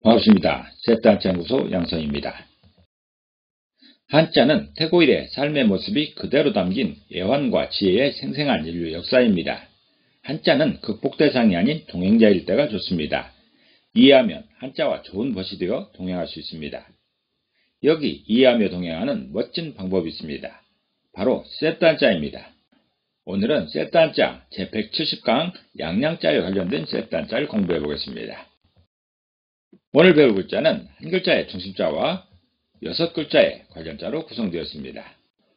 반갑습니다. 셋단장구소 양성입니다. 한자는 태고일의 삶의 모습이 그대로 담긴 애환과 지혜의 생생한 인류 역사입니다. 한자는 극복 대상이 아닌 동행자일 때가 좋습니다. 이해하면 한자와 좋은 벗이 되어 동행할 수 있습니다. 여기 이해하며 동행하는 멋진 방법이 있습니다. 바로 셋단자입니다. 오늘은 셋단자 제170강 양양자에 관련된 셋단자를 공부해 보겠습니다. 오늘 배울 글자는 한 글자의 중심자와 6글자의 관련자로 구성되었습니다.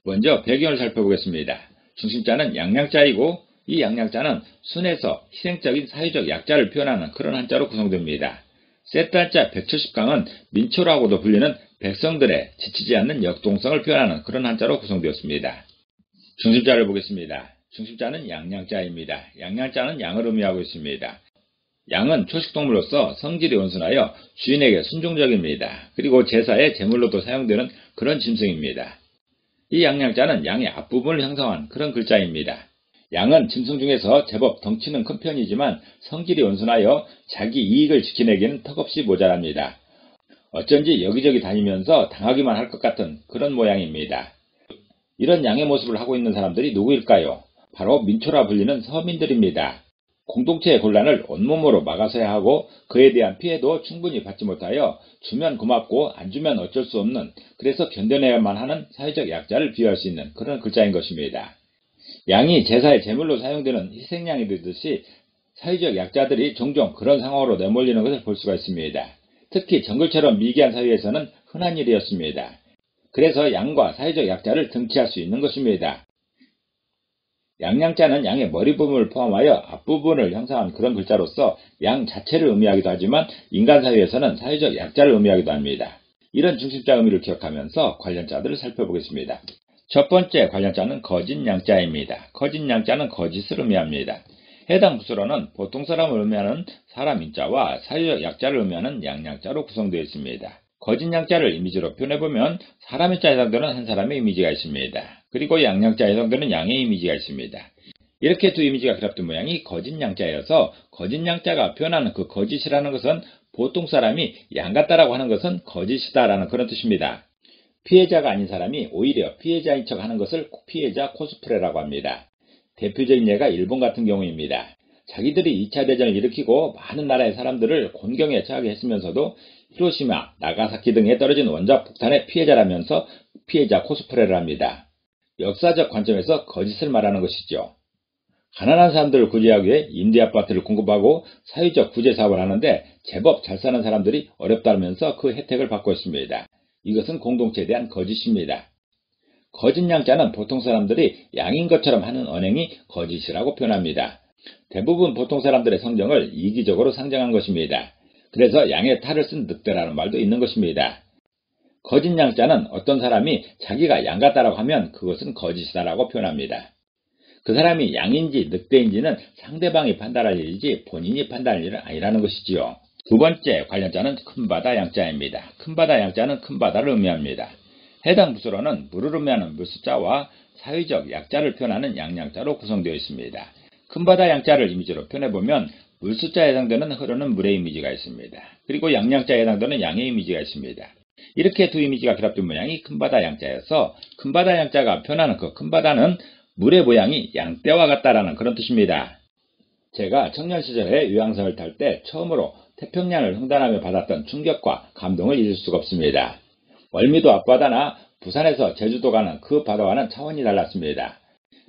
먼저 배경을 살펴보겠습니다. 중심자는 양양자이고 이 양양자는 순에서 희생적인 사회적 약자를 표현하는 그런 한자로 구성됩니다. 셋단자 170강은 민초라고도 불리는 백성들의 지치지 않는 역동성을 표현하는 그런 한자로 구성되었습니다. 중심자를 보겠습니다. 중심자는 양양자입니다. 양양자는 양을 의미하고 있습니다. 양은 초식동물로서 성질이 온순하여 주인에게 순종적입니다. 그리고 제사의 제물로도 사용되는 그런 짐승입니다. 이 양양자는 양의 앞부분을 형성한 그런 글자입니다. 양은 짐승 중에서 제법 덩치는 큰 편이지만 성질이 온순하여 자기 이익을 지켜내기는 턱없이 모자랍니다. 어쩐지 여기저기 다니면서 당하기만 할 것 같은 그런 모양입니다. 이런 양의 모습을 하고 있는 사람들이 누구일까요? 바로 민초라 불리는 서민들입니다. 공동체의 곤란을 온몸으로 막아서야 하고 그에 대한 피해도 충분히 받지 못하여 주면 고맙고 안 주면 어쩔 수 없는, 그래서 견뎌내야만 하는 사회적 약자를 비유할 수 있는 그런 글자인 것입니다. 양이 제사의 제물로 사용되는 희생양이 되듯이 사회적 약자들이 종종 그런 상황으로 내몰리는 것을 볼 수가 있습니다. 특히 정글처럼 미개한 사회에서는 흔한 일이었습니다. 그래서 양과 사회적 약자를 등치할 수 있는 것입니다. 양양자는 양의 머리 부분을 포함하여 앞부분을 형성한 그런 글자로서 양 자체를 의미하기도 하지만 인간 사회에서는 사회적 약자를 의미하기도 합니다. 이런 중심자 의미를 기억하면서 관련자들을 살펴보겠습니다. 첫 번째 관련자는 거짓양자입니다. 거짓양자는 거짓을 의미합니다. 해당 부수로는 보통 사람을 의미하는 사람 인자와 사회적 약자를 의미하는 양양자로 구성되어 있습니다. 거짓양자를 이미지로 표현해보면 사람 인자에 해당되는 한 사람의 이미지가 있습니다. 그리고 양양자에 해당되는 양의 이미지가 있습니다. 이렇게 두 이미지가 결합된 모양이 거짓양자여서 거짓양자가 표현하는 그 거짓이라는 것은 보통 사람이 양 같다라고 하는 것은 거짓이다라는 그런 뜻입니다. 피해자가 아닌 사람이 오히려 피해자인 척 하는 것을 피해자 코스프레라고 합니다. 대표적인 예가 일본 같은 경우입니다. 자기들이 2차 대전을 일으키고 많은 나라의 사람들을 곤경에 처하게 했으면서도 히로시마, 나가사키 등에 떨어진 원자폭탄의 피해자라면서 피해자 코스프레를 합니다. 역사적 관점에서 거짓을 말하는 것이죠. 가난한 사람들을 구제하기 위해 임대아파트를 공급하고 사회적 구제 사업을 하는데 제법 잘 사는 사람들이 어렵다면서 그 혜택을 받고 있습니다. 이것은 공동체에 대한 거짓입니다. 거짓양자는 보통 사람들이 양인 것처럼 하는 언행이 거짓이라고 표현합니다. 대부분 보통 사람들의 성정을 이기적으로 상정한 것입니다. 그래서 양의 탈을 쓴 늑대라는 말도 있는 것입니다. 거짓양자는 어떤 사람이 자기가 양 같다라고 하면 그것은 거짓이다라고 표현합니다. 그 사람이 양인지 늑대인지는 상대방이 판단할 일이지 본인이 판단할 일은 아니라는 것이지요. 두 번째 관련자는 큰바다 양자입니다. 큰바다 양자는 큰 바다를 의미합니다. 해당 부수로는 물을 의미하는 물숫자와 사회적 약자를 표현하는 양양자로 구성되어 있습니다. 큰바다 양자를 이미지로 표현해보면 물숫자에 해당되는 흐르는 물의 이미지가 있습니다. 그리고 양양자에 해당되는 양의 이미지가 있습니다. 이렇게 두 이미지가 결합된 모양이 큰바다 양자여서 큰바다 양자가 표현하는 그 큰바다는 물의 모양이 양떼와 같다라는 그런 뜻입니다. 제가 청년 시절에 유황선을 탈 때 처음으로 태평양을 횡단하며 받았던 충격과 감동을 잊을 수가 없습니다. 월미도 앞바다나 부산에서 제주도 가는 그 바다와는 차원이 달랐습니다.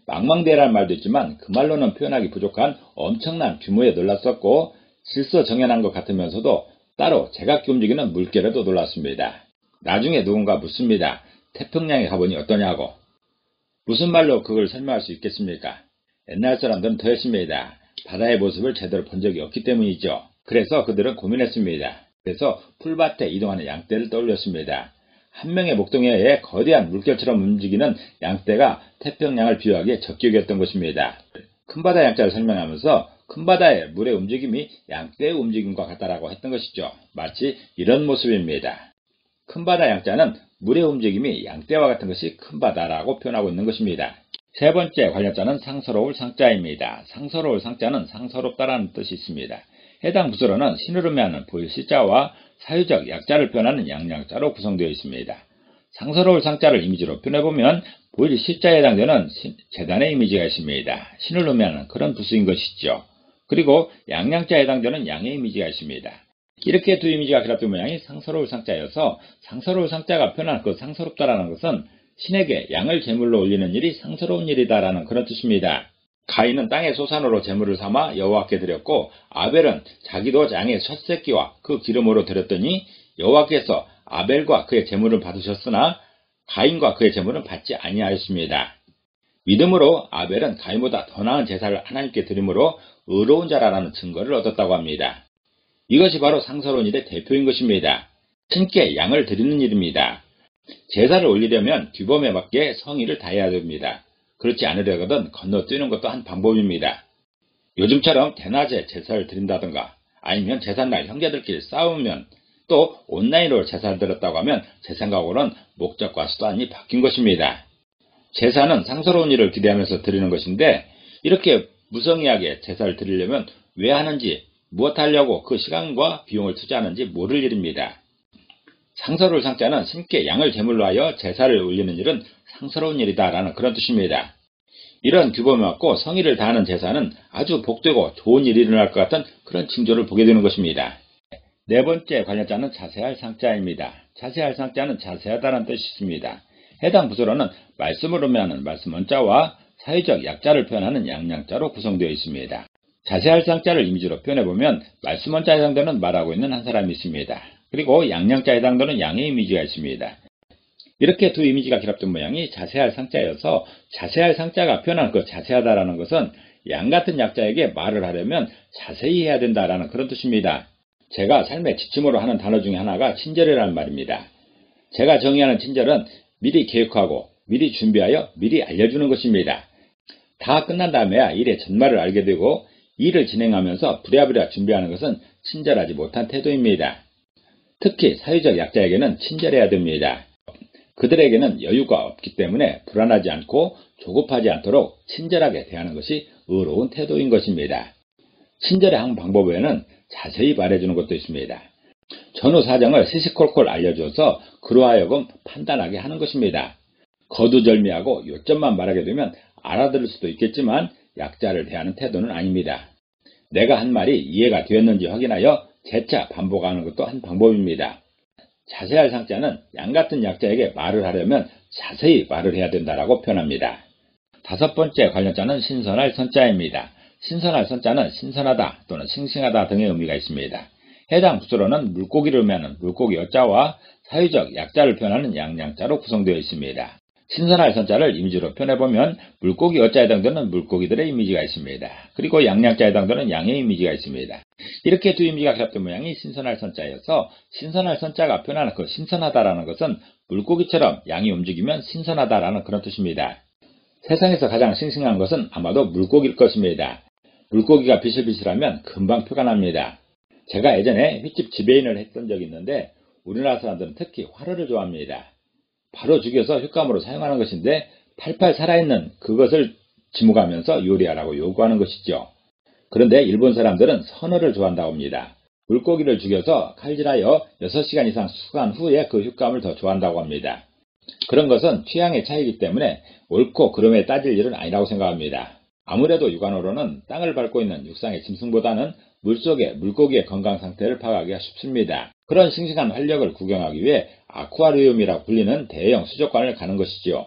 망망대해라는 말도 있지만 그 말로는 표현하기 부족한 엄청난 규모에 놀랐었고 질서정연한 것 같으면서도 따로 제각기 움직이는 물결에도 놀랐습니다. 나중에 누군가 묻습니다. 태평양에 가보니 어떠냐고. 무슨 말로 그걸 설명할 수 있겠습니까? 옛날 사람들은 더했습니다. 바다의 모습을 제대로 본 적이 없기 때문이죠. 그래서 그들은 고민했습니다. 그래서 풀밭에 이동하는 양떼를 떠올렸습니다. 한 명의 목동에 의해 거대한 물결처럼 움직이는 양떼가 태평양을 비유하기에 적격이었던 것입니다. 큰바다 양자를 설명하면서 큰바다의 물의 움직임이 양떼의 움직임과 같다라고 했던 것이죠. 마치 이런 모습입니다. 큰바다 양자는 물의 움직임이 양떼와 같은 것이 큰바다라고 표현하고 있는 것입니다. 세 번째 관련자는 상서로울 상자입니다. 상서로울 상자는 상서롭다라는 뜻이 있습니다. 해당 부서로는 신을 의미하는 보일 시자와 사유적 약자를 표현하는 양양자로 구성되어 있습니다. 상서로울 상자를 이미지로 표현해보면 보일 시자에 해당되는 재단의 이미지가 있습니다. 신을 의미하는 그런 부수인 것이죠. 그리고 양양자에 해당되는 양의 이미지가 있습니다. 이렇게 두 이미지가 결합된 모양이 상서로울 상자여서 상서로울 상자가 표현한 그 상서롭다라는 것은 신에게 양을 제물로 올리는 일이 상서로운 일이다라는 그런 뜻입니다. 가인은 땅의 소산으로 제물을 삼아 여호와께 드렸고 아벨은 자기도 양의 첫 새끼와 그 기름으로 드렸더니 여호와께서 아벨과 그의 제물을 받으셨으나 가인과 그의 제물은 받지 아니하였습니다. 믿음으로 아벨은 가인보다 더 나은 제사를 하나님께 드림으로 의로운 자라는 증거를 얻었다고 합니다. 이것이 바로 상서로운 일의 대표인 것입니다. 신께 양을 드리는 일입니다. 제사를 올리려면 규범에 맞게 성의를 다해야 됩니다. 그렇지 않으려거든 건너뛰는 것도 한 방법입니다. 요즘처럼 대낮에 제사를 드린다든가 아니면 제삿날 형제들끼리 싸우면 또 온라인으로 제사를 드렸다고 하면 제 생각으로는 목적과 수단이 바뀐 것입니다. 제사는 상서로운 일을 기대하면서 드리는 것인데 이렇게 무성의하게 제사를 드리려면 왜 하는지 무엇 하려고 그 시간과 비용을 투자하는지 모를 일입니다. 상서로울 상자는 신께 양을 제물로 하여 제사를 올리는 일은 상서로운 일이다라는 그런 뜻입니다. 이런 규범에 맞고 성의를 다하는 제사는 아주 복되고 좋은 일이 일어날 것 같은 그런 징조를 보게 되는 것입니다. 네 번째 관련자는 자세할 상자입니다. 자세할 상자는 자세하다는 뜻이 있습니다. 해당 부서로는 말씀을 의미하는 말씀 원자와 사회적 약자를 표현하는 양양자로 구성되어 있습니다. 자세할 상자를 이미지로 표현해보면 말씀 원자에 해당되는 말하고 있는 한 사람이 있습니다. 그리고 양양자에 해당되는 양의 이미지가 있습니다. 이렇게 두 이미지가 결합된 모양이 자세할 상자여서 자세할 상자가 표현하는 그 자세하다라는 것은 양 같은 약자에게 말을 하려면 자세히 해야 된다라는 그런 뜻입니다. 제가 삶의 지침으로 하는 단어 중에 하나가 친절이라는 말입니다. 제가 정의하는 친절은 미리 계획하고 미리 준비하여 미리 알려주는 것입니다. 다 끝난 다음에야 일의 전말을 알게 되고 일을 진행하면서 부랴부랴 준비하는 것은 친절하지 못한 태도입니다. 특히 사회적 약자에게는 친절해야 됩니다. 그들에게는 여유가 없기 때문에 불안하지 않고 조급하지 않도록 친절하게 대하는 것이 의로운 태도인 것입니다. 친절의 한 방법 외에는 자세히 말해주는 것도 있습니다. 전후 사정을 시시콜콜 알려주어서 그로 하여금 판단하게 하는 것입니다. 거두절미하고 요점만 말하게 되면 알아들을 수도 있겠지만 약자를 대하는 태도는 아닙니다. 내가 한 말이 이해가 되었는지 확인하여 재차 반복하는 것도 한 방법입니다. 자세할 상자는 양 같은 약자에게 말을 하려면 자세히 말을 해야 된다라고 표현합니다. 다섯 번째 관련자는 신선할 선자입니다. 신선할 선자는 신선하다 또는 싱싱하다 등의 의미가 있습니다. 해당 부서로는 물고기를 의미하는 물고기 어자와 사유적 약자를 표현하는 양양자로 구성되어 있습니다. 신선할 선자를 이미지로 표현해보면 물고기 어자에 해당되는 물고기들의 이미지가 있습니다. 그리고 양양자에 해당되는 양의 이미지가 있습니다. 이렇게 두 이미지가 결합된 모양이 신선할 선자여서 신선할 선자가 표현하는 그 신선하다라는 것은 물고기처럼 양이 움직이면 신선하다라는 그런 뜻입니다. 세상에서 가장 싱싱한 것은 아마도 물고기일 것입니다. 물고기가 비실비실하면 금방 표가 납니다. 제가 예전에 횟집 지배인을 했던 적이 있는데 우리나라 사람들은 특히 화로를 좋아합니다. 바로 죽여서 횟감으로 사용하는 것인데 팔팔 살아있는 그것을 지목하면서 요리하라고 요구하는 것이죠. 그런데 일본 사람들은 선어를 좋아한다고 합니다. 물고기를 죽여서 칼질하여 6시간 이상 수거한 후에 그 횟감을 더 좋아한다고 합니다. 그런 것은 취향의 차이이기 때문에 옳고 그름에 따질 일은 아니라고 생각합니다. 아무래도 육안으로는 땅을 밟고 있는 육상의 짐승보다는 물속의 물고기의 건강 상태를 파악하기가 쉽습니다. 그런 싱싱한 활력을 구경하기 위해 아쿠아리움이라고 불리는 대형 수족관을 가는 것이지요.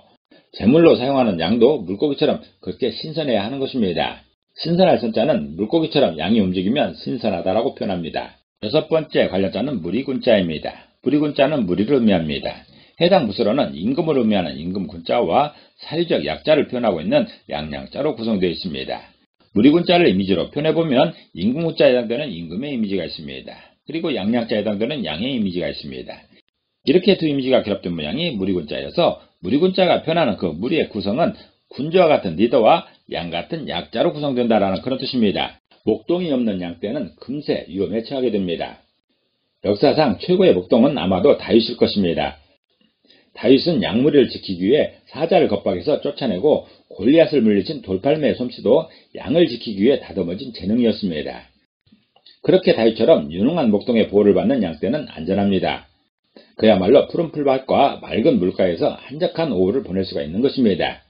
제물로 사용하는 양도 물고기처럼 그렇게 신선해야 하는 것입니다. 신선할 선자는 물고기처럼 양이 움직이면 신선하다라고 표현합니다. 여섯 번째 관련자는 무리군자입니다. 무리군자는 무리를 의미합니다. 해당 부서로는 임금을 의미하는 임금군자와 사유적 약자를 표현하고 있는 양양자로 구성되어 있습니다. 무리군자를 이미지로 표현해보면 임금군자에 해당되는 임금의 이미지가 있습니다. 그리고 양양자에 해당되는 양의 이미지가 있습니다. 이렇게 두 이미지가 결합된 모양이 무리군자여서 무리군자가 표현하는 그 무리의 구성은 군주와 같은 리더와 양 같은 약자로 구성된다라는 그런 뜻입니다. 목동이 없는 양 때는 금세 위험에 처하게 됩니다. 역사상 최고의 목동은 아마도 다윗일 것입니다. 다윗은 양무리를 지키기 위해 사자를 겁박해서 쫓아내고 골리앗을 물리친 돌팔매의 솜씨도 양을 지키기 위해 다듬어진 재능이었습니다. 그렇게 다윗처럼 유능한 목동의 보호를 받는 양떼는 안전합니다. 그야말로 푸른 풀밭과 맑은 물가에서 한적한 오후를 보낼 수가 있는 것입니다.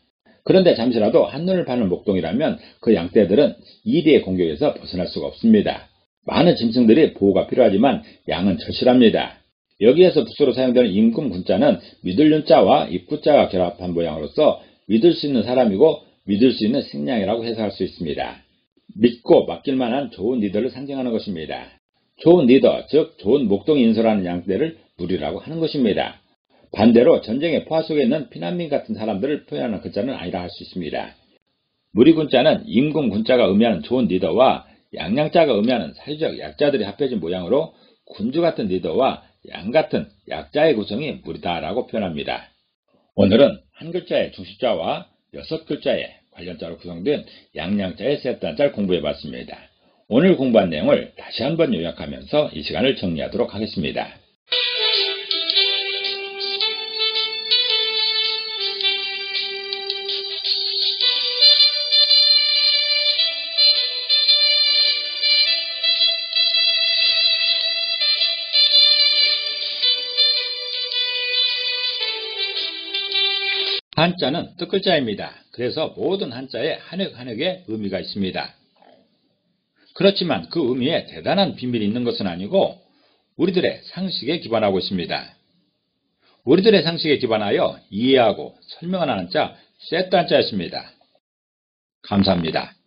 그런데 잠시라도 한눈을 파는 목동이라면 그 양떼들은 이리의 공격에서 벗어날 수가 없습니다. 많은 짐승들이 보호가 필요하지만 양은 절실합니다. 여기에서 부수로 사용되는 임금 군자는 믿을 윤자와 입구자가 결합한 모양으로서 믿을 수 있는 사람이고 믿을 수 있는 식량이라고 해석할 수 있습니다. 믿고 맡길 만한 좋은 리더를 상징하는 것입니다. 좋은 리더, 즉 좋은 목동이 인솔하는 양떼를 무리라고 하는 것입니다. 반대로 전쟁의 포화 속에 있는 피난민 같은 사람들을 표현하는 글자는 아니라 할 수 있습니다. 무리군자는 임금 군자가 의미하는 좋은 리더와 양양자가 의미하는 사회적 약자들이 합해진 모양으로 군주 같은 리더와 양 같은 약자의 구성이 무리다라고 표현합니다. 오늘은 한 글자의 중심자와 6글자의 관련자로 구성된 양양자의 세 단자를 공부해봤습니다. 오늘 공부한 내용을 다시 한번 요약하면서 이 시간을 정리하도록 하겠습니다. 한자는 뜻글자입니다. 그래서 모든 한자에 한획한획의 의미가 있습니다. 그렇지만 그 의미에 대단한 비밀이 있는 것은 아니고 우리들의 상식에 기반하고 있습니다. 우리들의 상식에 기반하여 이해하고 설명하는 한자 셋단자였습니다. 감사합니다.